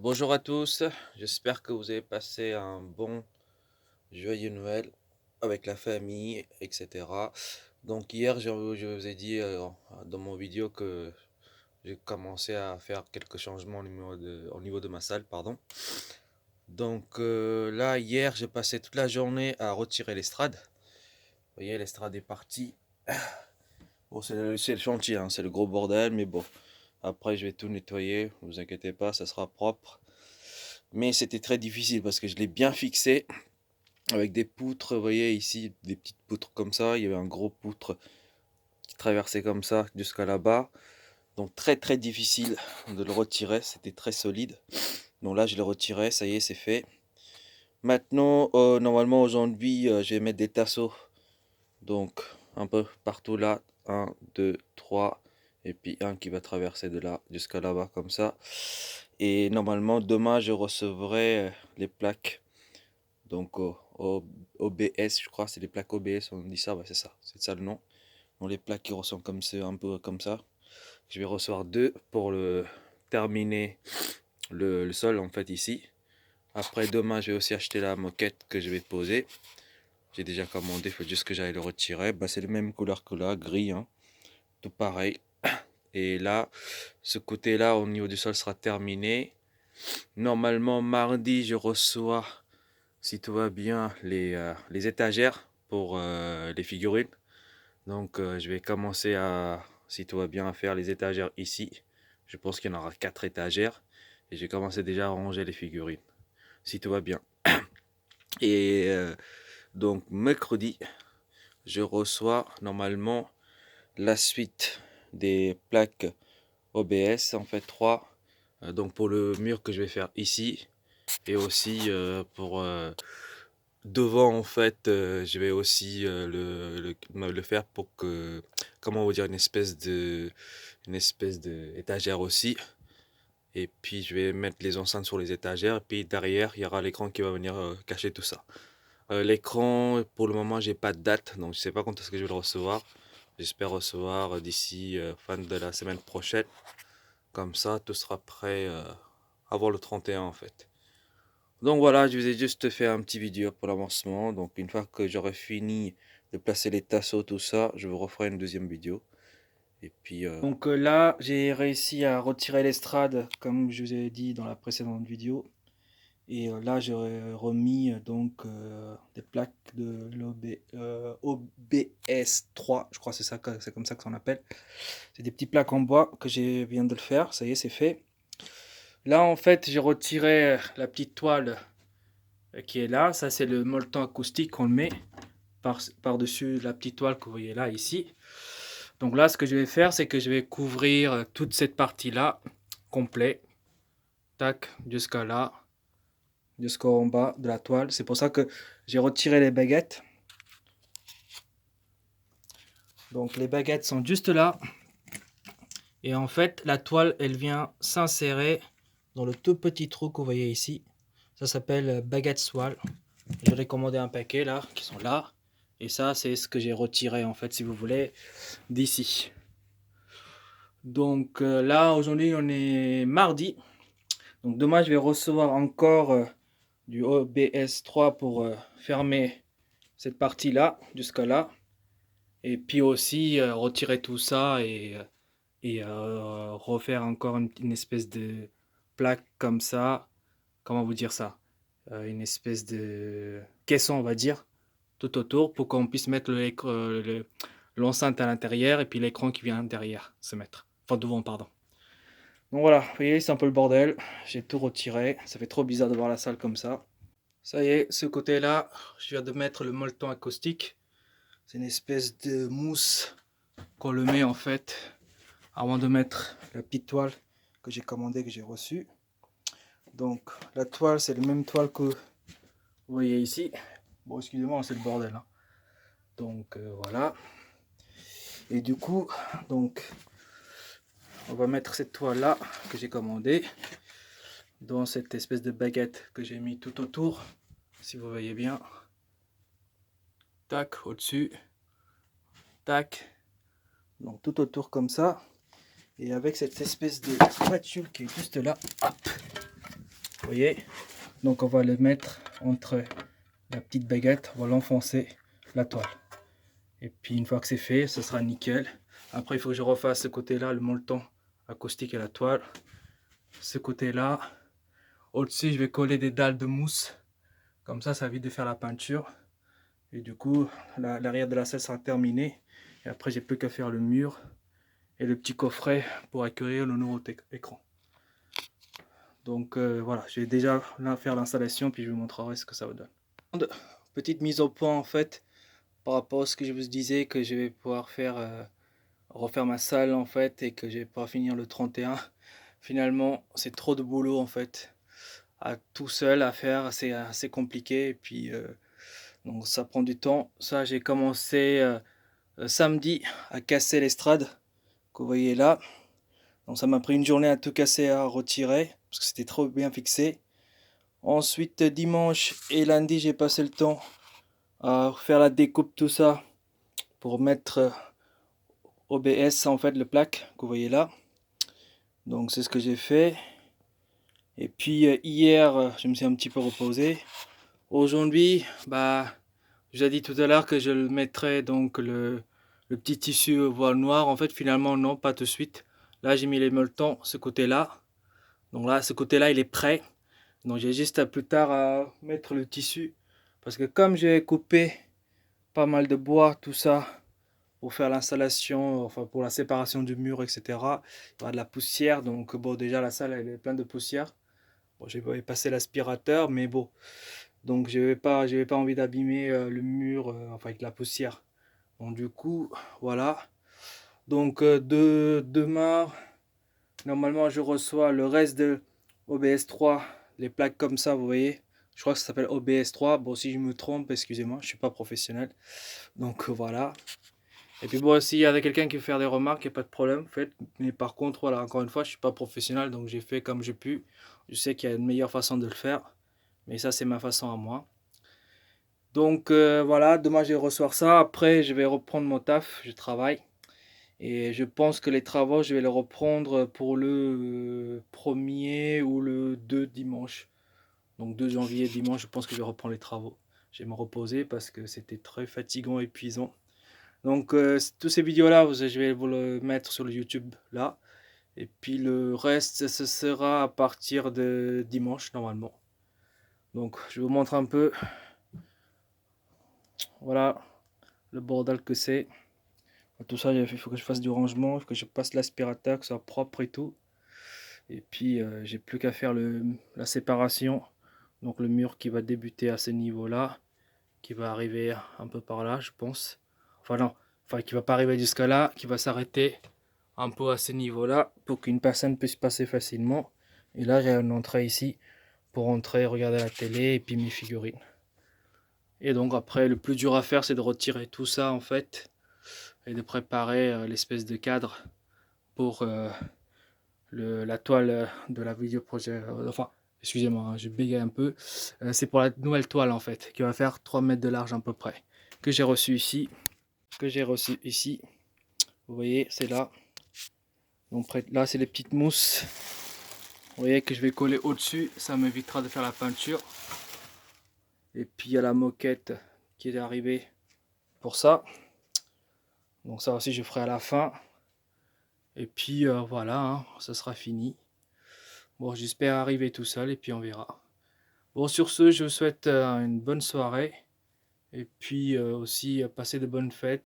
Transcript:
Bonjour à tous, j'espère que vous avez passé un bon joyeux Noël avec la famille, etc. Donc hier, je vous ai dit dans mon vidéo que j'ai commencé à faire quelques changements au niveau de ma salle, pardon. Donc là, hier, j'ai passé toute la journée à retirer l'estrade. Vous voyez, l'estrade est partie. Bon, c'est le chantier, hein, c'est le gros bordel, mais bon. Après, je vais tout nettoyer, ne vous inquiétez pas, ça sera propre. Mais c'était très difficile parce que je l'ai bien fixé avec des poutres, vous voyez ici, des petites poutres comme ça. Il y avait un gros poutre qui traversait comme ça jusqu'à là-bas. Donc très très difficile de le retirer, c'était très solide. Donc là, je l'ai retiré, ça y est, c'est fait. Maintenant, normalement aujourd'hui, je vais mettre des tasseaux. Donc un peu partout là, un, 2, 3, et puis un qui va traverser de là jusqu'à là-bas comme ça. Et normalement, demain, je recevrai les plaques. Donc OBS, je crois, c'est les plaques OBS, on dit ça, ouais, c'est ça le nom. Donc les plaques qui ressemblent comme ça, un peu comme ça. Je vais recevoir deux pour terminer le sol en fait ici. Après demain, je vais aussi acheter la moquette que je vais poser. J'ai déjà commandé, il faut juste que j'aille le retirer. Bah, c'est la même couleur que là, gris, hein, tout pareil. Et là, ce côté-là, au niveau du sol, sera terminé. Normalement, mardi, je reçois, si tout va bien, les étagères pour les figurines. Donc je vais commencer à, si tout va bien, à faire les étagères ici. Je pense qu'il y en aura 4 étagères. Et je vais commencer déjà à ranger les figurines, si tout va bien. Et donc mercredi, je reçois normalement la suite des plaques OBS, en fait 3. Donc pour le mur que je vais faire ici. Et aussi pour devant en fait, je vais aussi le faire pour que, comment vous dire, une espèce de étagère aussi. Et puis je vais mettre les enceintes sur les étagères. Et puis derrière, il y aura l'écran qui va venir cacher tout ça. L'écran, pour le moment, j'ai pas de date, donc je sais pas quand est-ce que je vais le recevoir. J'espère recevoir d'ici fin de la semaine prochaine. Comme ça, tout sera prêt avant le 31 en fait. Donc voilà, je vous ai juste fait un petit vidéo pour l'avancement. Donc une fois que j'aurai fini de placer les tasseaux, tout ça, je vous referai une deuxième vidéo. Et puis donc là, j'ai réussi à retirer l'estrade comme je vous ai dit dans la précédente vidéo. Et là, j'ai remis donc des plaques de OBS 3, je crois que c'est comme ça que ça appelle. C'est des petites plaques en bois que je viens de le faire, ça y est, c'est fait. Là, en fait, j'ai retiré la petite toile qui est là. Ça, c'est le molleton acoustique qu'on le met par-dessus la petite toile que vous voyez là, ici. Donc là, ce que je vais faire, c'est que je vais couvrir toute cette partie-là, complet. Tac, jusqu'à là, jusqu'en bas de la toile. C'est pour ça que j'ai retiré les baguettes. Donc les baguettes sont juste là. Et en fait, la toile, elle vient s'insérer dans le tout petit trou que vous voyez ici. Ça s'appelle baguette toile. J'en ai commandé un paquet là, qui sont là. Et ça, c'est ce que j'ai retiré en fait, si vous voulez, d'ici. Donc là, aujourd'hui, on est mardi. Donc demain, je vais recevoir encore du OBS 3 pour fermer cette partie-là, jusqu'à là. Et puis aussi retirer tout ça et refaire encore une espèce de plaque comme ça. Comment vous dire ça? Une espèce de caisson, on va dire, tout autour pour qu'on puisse mettre l'enceinte à l'intérieur et puis l'écran qui vient derrière se mettre. Enfin, devant, pardon. Donc voilà, vous voyez, c'est un peu le bordel. J'ai tout retiré. Ça fait trop bizarre de voir la salle comme ça. Ça y est, ce côté-là, je viens de mettre le molleton acoustique. C'est une espèce de mousse qu'on le met en fait avant de mettre la petite toile que j'ai commandée, que j'ai reçue. Donc la toile, c'est la même toile que vous voyez ici. Bon, excusez-moi, c'est le bordel, hein. Donc voilà. Et du coup, donc on va mettre cette toile là que j'ai commandée dans cette espèce de baguette que j'ai mis tout autour, si vous voyez bien. Tac, au-dessus. Tac. Donc tout autour comme ça. Et avec cette espèce de spatule qui est juste là. Hop. voyez? Donc on va le mettre entre la petite baguette, on va l'enfoncer la toile. Et puis une fois que c'est fait, ce sera nickel. Après, il faut que je refasse ce côté-là, le molleton acoustique et la toile. Ce côté-là. Au-dessus, je vais coller des dalles de mousse. Comme ça évite de faire la peinture. Et du coup, l'arrière de la salle sera terminé. Et après, j'ai plus qu'à faire le mur et le petit coffret pour accueillir le nouveau écran. Donc voilà, je vais déjà là faire l'installation, puis je vous montrerai ce que ça vous donne. Petite mise au point en fait, par rapport à ce que je vous disais, que je vais pouvoir faire refaire ma salle en fait, et que je vais pas finir le 31. Finalement, c'est trop de boulot en fait, à tout seul à faire, c'est assez compliqué, et puis donc ça prend du temps. Ça, j'ai commencé samedi à casser l'estrade que vous voyez là. Donc ça m'a pris une journée à tout casser, à retirer, parce que c'était trop bien fixé. Ensuite, dimanche et lundi, j'ai passé le temps à faire la découpe, tout ça, pour mettre OBS, en fait, le plaque que vous voyez là. Donc c'est ce que j'ai fait. Et puis hier, je me suis un petit peu reposé. Aujourd'hui, bah, j'ai dit tout à l'heure que je le mettrais, donc le petit tissu voile noir. En fait, finalement, non, pas tout de suite. Là, j'ai mis les molletons, ce côté-là. Donc là, ce côté-là, il est prêt. Donc j'ai juste à plus tard à mettre le tissu. Parce que comme j'ai coupé pas mal de bois, tout ça, pour faire l'installation, enfin pour la séparation du mur, etc. Il y aura de la poussière. Donc bon, déjà la salle, elle est pleine de poussière. Bon, j'ai passé l'aspirateur, mais bon. Donc je n'avais pas envie d'abîmer le mur enfin, avec la poussière. Donc du coup, voilà. Donc demain, normalement je reçois le reste de OBS 3, les plaques comme ça, vous voyez. Je crois que ça s'appelle OBS 3. Bon, si je me trompe, excusez-moi, je suis pas professionnel. Donc voilà. Et puis bon, s'il y avait quelqu'un qui veut faire des remarques, il n'y a pas de problème, en fait. Mais par contre, voilà, encore une fois, je suis pas professionnel, donc j'ai fait comme j'ai pu. Je sais qu'il y a une meilleure façon de le faire, mais ça c'est ma façon à moi. Donc voilà, demain je vais recevoir ça. Après, je vais reprendre mon taf, je travaille. Et je pense que les travaux, je vais les reprendre pour le 1er ou le 2 dimanche. Donc 2 janvier, dimanche, je pense que je vais reprendre les travaux. Je vais me reposer parce que c'était très fatigant, épuisant. Donc toutes ces vidéos-là, je vais vous le mettre sur le YouTube là. Et puis le reste, ce sera à partir de dimanche normalement. Donc je vous montre un peu. Voilà le bordel que c'est. Tout ça, il faut que je fasse du rangement, il faut que je passe l'aspirateur, que ce soit propre et tout. Et puis j'ai plus qu'à faire la séparation. Donc le mur qui va débuter à ce niveau-là, qui va arriver un peu par là, je pense. Enfin non, enfin qui va pas arriver jusqu'à là, qui va s'arrêter un peu à ce niveau-là pour qu'une personne puisse passer facilement. Et là, j'ai une entrée ici pour entrer, regarder la télé et puis mes figurines. Et donc après, le plus dur à faire, c'est de retirer tout ça en fait et de préparer l'espèce de cadre pour la toile de la vidéoprojet. Enfin, excusez-moi, hein, je bégaye un peu. C'est pour la nouvelle toile en fait, qui va faire 3 mètres de large à peu près, que j'ai reçu ici. Vous voyez, c'est là. Donc là, c'est les petites mousses. Vous voyez que je vais coller au-dessus, ça m'évitera de faire la peinture. Et puis il y a la moquette qui est arrivée pour ça. Donc ça aussi je ferai à la fin. Et puis voilà, hein, ça sera fini. Bon, j'espère arriver tout seul et puis on verra. Bon, sur ce, je vous souhaite une bonne soirée. Et puis aussi passer de bonnes fêtes.